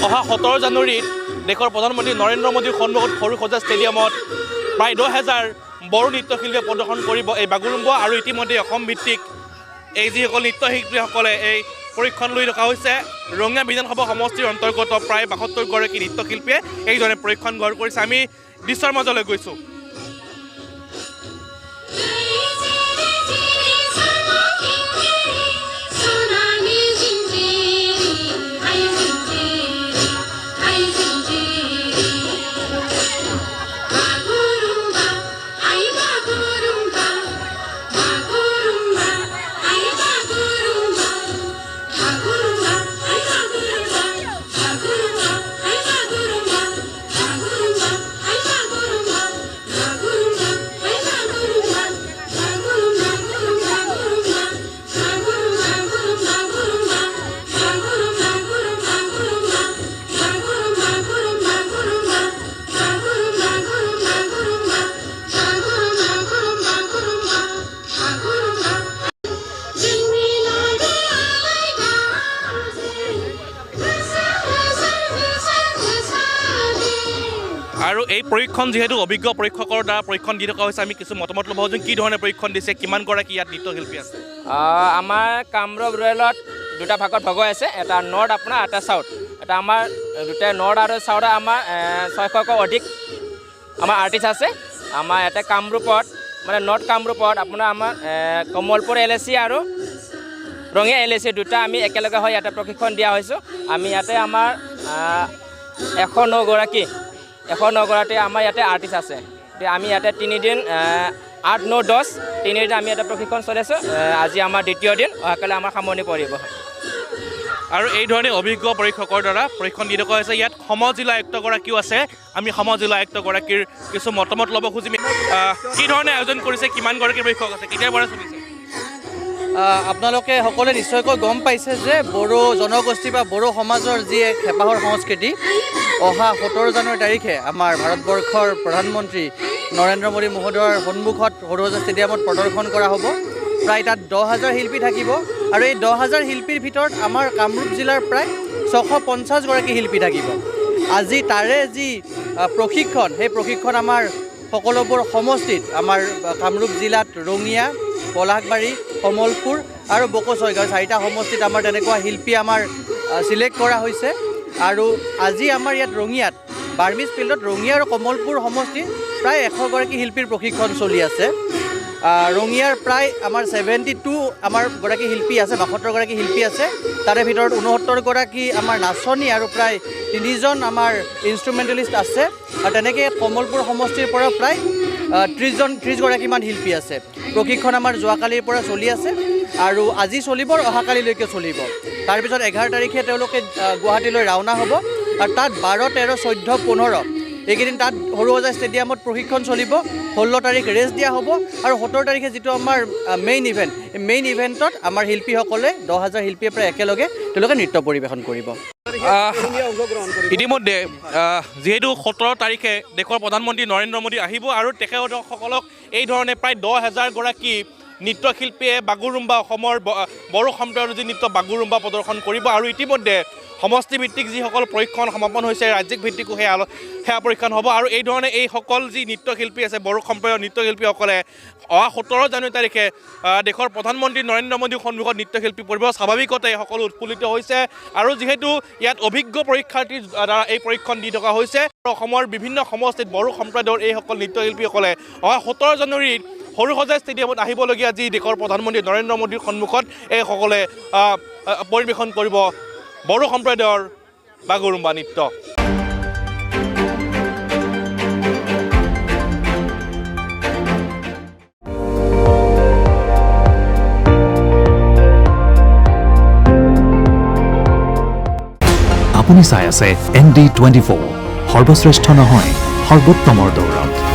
অহা 17 জানুৱাৰীত দেশৰ প্ৰধানমন্ত্ৰী নৰেন্দ্ৰ মোদীৰ সন্মুখত সৰুসজাই ষ্টেডিয়ামত প্ৰায় 10,000 বড়ো নৃত্যশিল্পীয়ে প্ৰদৰ্শন কৰিব এই বাগুৰুম্বা। আৰু ইতিমধ্যে অসম ভিত্তিক এই যিসকল নৃত্যশিল্পীসকলে এই পৰীক্ষণ লৈ ৰখা হৈছে। ৰঙিয়া বিধানসভা সমষ্টিৰ অন্তৰ্গত প্ৰায় 72 গৰাকী নৃত্যশিল্পীয়ে এইধৰণে পৰীক্ষণ গ্ৰহণ কৰিছে। আমি দৃশ্যৰ মাজলৈ গৈছোঁ। আৰু এই পৰীক্ষণ যিহেতু অভিজ্ঞ পৰীক্ষকৰ দ্বাৰা পৰীক্ষণ দি থকা হৈছে, আমি কিছু মতামত ল'ব যে কি ধৰণে পৰীক্ষণ দিছে, কিমান গৰাকী ইয়াত নৃত্যশিল্পী আছে। আমাৰ কামৰূপ ৰুৰেলত দুটা ভাগত ভগাই আছে, এটা নৰ্থ আপোনাৰ এটা চাউথ। এটা আমাৰ দুটাই নৰ্থ আৰু চাউথে আমাৰ 600কৈ অধিক আমাৰ আৰ্টিষ্ট আছে। আমাৰ ইয়াতে কামৰূপত মানে নৰ্থ কামৰূপত আপোনাৰ আমাৰ কমলপুৰ LAC আৰু ৰঙিয়া LAC দুটা আমি একেলগে হৈ ইয়াতে প্ৰশিক্ষণ দিয়া হৈছোঁ। আমি ইয়াতে আমাৰ 109 গৰাকী আমাৰ ইয়াতে আৰ্টিষ্ট আছে। আমি ইয়াতে 3 দিন 8, 9, 10 3 দিন আমি ইয়াতে প্ৰশিক্ষণ চলি আছোঁ। আজি আমাৰ দ্বিতীয় দিন, অহাকালি আমাৰ সামৰণি পৰিব। আৰু এই ধৰণে অভিজ্ঞ পৰীক্ষকৰ দ্বাৰা পৰীক্ষণ দি থকা হৈছে। ইয়াত সমজিলা আয়ুক্তগৰাকীও আছে। আমি সমজিলা আয়ুক্তগৰাকীৰ কিছু মতামত ল'ব খুজিম। কি ধৰণে আয়োজন কৰিছে, কিমান গৰাকী পৰীক্ষক আছে, কেতিয়াৰ পৰা চলিছে? আপোনালোকে সকলোৱে নিশ্চয়কৈ গম পাইছে যে বড়ো জনগোষ্ঠী বা বড়ো সমাজৰ যি এক হেঁপাহৰ সংস্কৃতি অহা 17 জানুৱাৰী তাৰিখে আমাৰ ভাৰতবৰ্ষৰ প্ৰধানমন্ত্ৰী নৰেন্দ্ৰ মোদী মহোদয়ৰ সন্মুখত সৰুসজাই ষ্টেডিয়ামত প্ৰদৰ্শন কৰা হ'ব। প্ৰায় তাত 10,000 শিল্পী থাকিব। আৰু এই 10,000 শিল্পীৰ ভিতৰত আমাৰ কামৰূপ জিলাৰ প্ৰায় 650 গৰাকী শিল্পী থাকিব। আজি তাৰে যি প্ৰশিক্ষণ, সেই প্ৰশিক্ষণ আমাৰ সকলোবোৰ সমষ্টিত আমাৰ কামৰূপ জিলাত ৰঙিয়া, পলাশবাৰী, কমলপুৰ আৰু বকোছয়গাঁও 4টা সমষ্টিত আমাৰ তেনেকুৱা শিল্পী আমাৰ চিলেক্ট কৰা হৈছে। আৰু আজি আমাৰ ইয়াত ৰঙিয়াত বাৰ্মিজ ফিল্ডত ৰঙিয়া আৰু কমলপুৰ সমষ্টিত প্ৰায় 100 গৰাকী শিল্পীৰ প্ৰশিক্ষণ চলি আছে। ৰঙিয়াৰ প্ৰায় আমাৰ 72 আমাৰ গৰাকী শিল্পী আছে, 72 গৰাকী শিল্পী আছে। তাৰে ভিতৰত 69 গৰাকী আমাৰ নাচনী আৰু প্ৰায় 3জন আমাৰ ইনষ্ট্ৰুমেণ্টেলিষ্ট আছে। আৰু তেনেকৈ কমলপুৰ সমষ্টিৰ পৰা প্ৰায় 30 গৰাকীমান শিল্পী আছে। প্ৰশিক্ষণ আমাৰ যোৱাকালিৰ পৰা চলি আছে আৰু আজি চলিব আৰু অহাকালিলৈকে চলিব। তাৰপিছত 11 তাৰিখে তেওঁলোকে গুৱাহাটীলৈ ৰাওনা হ'ব। আৰু তাত 12, 13, 14, 15 এইকেইদিন তাত সৰুসজাই ষ্টেডিয়ামত প্ৰশিক্ষণ চলিব। 16 তাৰিখ ৰেষ্ট দিয়া হ'ব। আৰু 17 তাৰিখে যিটো আমাৰ মেইন ইভেণ্ট, এই মেইন ইভেণ্টত আমাৰ শিল্পীসকলে 10,000 শিল্পীয়ে প্ৰায় একেলগে তেওঁলোকে নৃত্য পৰিৱেশন কৰিব। ইতিমধ্যে যিহেতু 17 তাৰিখে দেশৰ প্ৰধানমন্ত্ৰী নৰেন্দ্ৰ মোদী আহিব আৰু তেখেতসকলক এই ধৰণে প্ৰায় 10,000 গৰাকী নৃত্যশিল্পীয়ে বাগুৰুম্বা, অসমৰ বড়ো সম্প্ৰদায়ৰ যি নৃত্য বাগুৰুম্বা প্ৰদৰ্শন কৰিব। আৰু ইতিমধ্যে সমষ্টিভিত্তিক যিসকল পৰীক্ষণ সমাপন হৈছে, ৰাজ্যিক ভিত্তিকো সেয়া পৰীক্ষণ হ'ব। আৰু এই ধৰণে এইসকল যি নৃত্যশিল্পী আছে, বড়ো সম্প্ৰদায়ৰ নৃত্যশিল্পীসকলে অহা 17 জানুৱাৰী তাৰিখে দেশৰ প্ৰধানমন্ত্ৰী নৰেন্দ্ৰ মোদীৰ সন্মুখত নৃত্যশিল্পী পৰিব। স্বাভাৱিকতে সকলো উৎফুল্লিত হৈছে। আৰু যিহেতু ইয়াত অভিজ্ঞ পৰীক্ষাৰ্থীৰ দ্বাৰা এই পৰীক্ষণ দি থকা হৈছে, অসমৰ বিভিন্ন সমষ্টিত বড়ো সম্প্ৰদায়ৰ এইসকল নৃত্যশিল্পীসকলে অহা 17 জানুৱাৰীত সৰুসজাই ষ্টেডিয়ামত আহিবলগীয়া যি দেশৰ প্ৰধানমন্ত্ৰী নৰেন্দ্ৰ মোদীৰ সন্মুখত এইসকলে পৰিৱেশন কৰিব বড়ো সম্প্ৰদায়ৰ বাগুৰুম্বা নৃত্য। আপুনি চাই আছে ND24, সৰ্বশ্ৰেষ্ঠ নহয় সৰ্বোত্তমৰ দৌৰত।